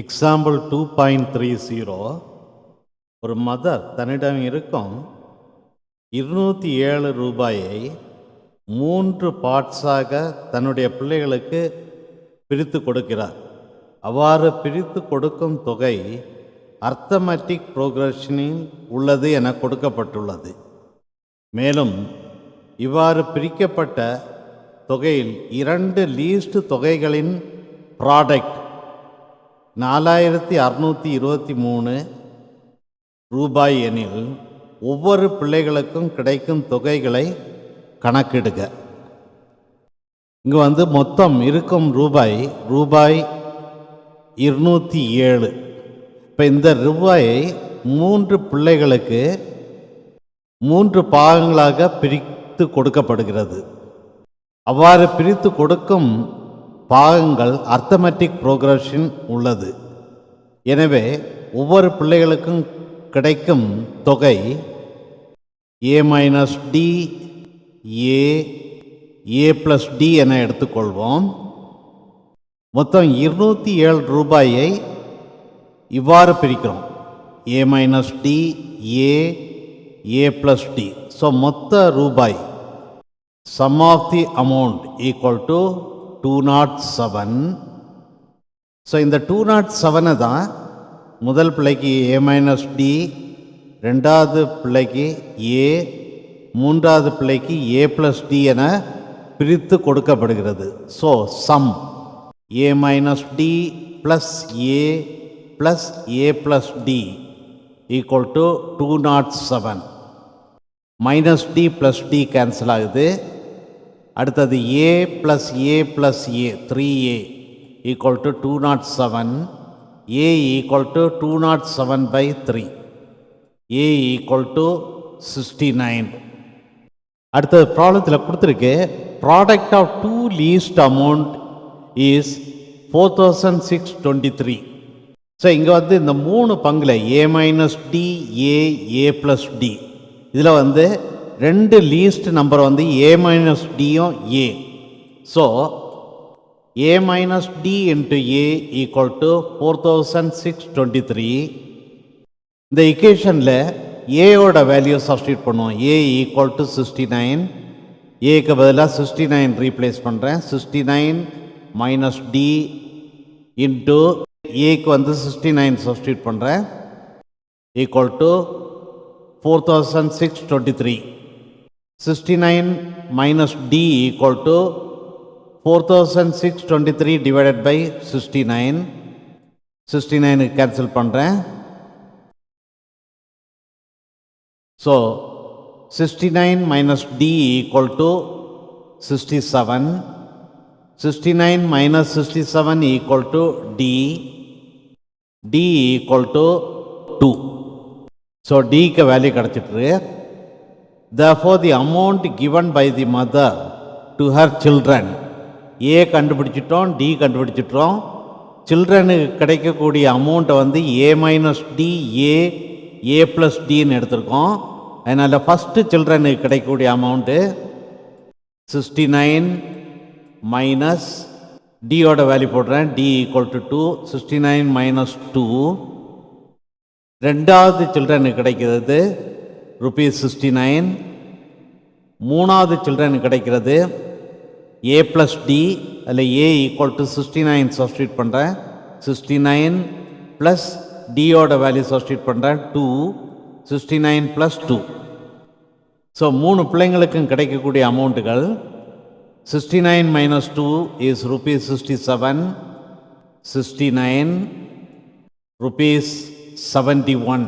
Example 2.30 ஒரு mother தன்னிடம் இருக்கும் 207 ரூபாயை 3 பார்ட்ஸாக தன்னுடைய பிள்ளைகளுக்கு பிரித்து கொடுக்கிறார். அவ்வாறு பிரித்து கொடுக்கும் தொகை அர்த்தமெட்டிக் ப்ரோக்ரஷனில் உள்ளது என கொடுக்கப்பட்டுள்ளது. மேலும் இவ்வாறு பிரிக்கப்பட்ட தொகையில் 2 லீஸ்ட் தொகைகளின் ப்ராடக்ட் 4623 ரூபாய் எனில் ஒவ்வொரு பிள்ளைகளுக்கும் கிடைக்கும் தொகைகளை கணக்கிடுக. இங்கு மொத்தம் இருக்கும் ரூபாய் 207. இப்போ இந்த ரூபாயை 3 பிள்ளைகளுக்கு 3 பாகங்களாக பிரித்து கொடுக்கப்படுகிறது. அவ்வாறு பிரித்து கொடுக்கும் பாகங்கள் அர்த்தமெட்டிக் ப்ரோக்ரஷன் உள்ளது. எனவே ஒவ்வொரு பிள்ளைகளுக்கும் கிடைக்கும் தொகை A-D A+D என எடுத்துக்கொள்வோம். மொத்தம் 207 ரூபாயை இவ்வாறு பிரிக்கிறோம். A-D A+D. ஸோ மொத்த ரூபாய் sum of the amount equal to 207. So இந்த 207 தான் முதல் பிள்ளைக்கு A-D, ரெண்டாவது பிள்ளைக்கு A, மூன்றாவது பிள்ளைக்கு A+D என பிரித்து கொடுக்கப்படுகிறது. So sum A-D plus A plus A+D equal to 207. -D plus D cancel ஆகுது. அடுத்தது A plus A plus A 3A equal to 207. A equal to 207/3. A equal to 69. அடுத்தது ப்ராப்ளத்தில் கொடுத்துருக்கு product of 2 least amount is 4623. So இங்கே இந்த 3 பங்கில் A-D A+D இதில் 2 least number A-Dயும் A. So A-D into A equal to 4623. இந்த இக்குவேஷனில் ஏயோட வேல்யூ சப்ஸ்டியூட் பண்ணுவோம். A equal to 69. ஏக்கு பதிலாக 69 ரீப்ளேஸ் பண்ணுறேன். 69 - D இன்ட்டு ஏக்கு 69 சப்ஸ்டியூட் பண்ணுறேன் equal to 4623. 69 - D equal to 4623 divided by 69. 69 cancel பண்ணுறேன். So 69 - D equal to 67. 69 - 67 equal to D. D equal to 2. So டிக்கு value கிடச்சிட்டு. Therefore, the amount given by the mother to her children, A கண்டுபிடிச்சிட்டோம், D கண்டுபிடிச்சிட்டோம். சில்ட்ரனுக்கு கிடைக்கக்கூடிய அமௌண்ட்டை A-D A+Dன்னு எடுத்திருக்கோம். அதனால் first சில்ட்ரனுக்கு கிடைக்கக்கூடிய amount 69 minus டியோட value போடுறேன். D equal to 2. 69 - 2. ரெண்டாவது சில்ட்ரனுக்கு கிடைக்கிறது ₹69. மூணாவது சில்ட்ரனுக்கு கிடைக்கிறது A+D. அதில் A ஈக்குவல் டு 69 சப்ஸ்டியூட் பண்ணுறேன். 69 ப்ளஸ் டியோட வேல்யூ சப்ஸ்டியூட் பண்ணுறேன் 2. 69 + 2. ஸோ 3 பிள்ளைங்களுக்கும் கிடைக்கக்கூடிய அமௌண்ட்டுகள் 69 - 2 இஸ் ₹67. 69 ₹71.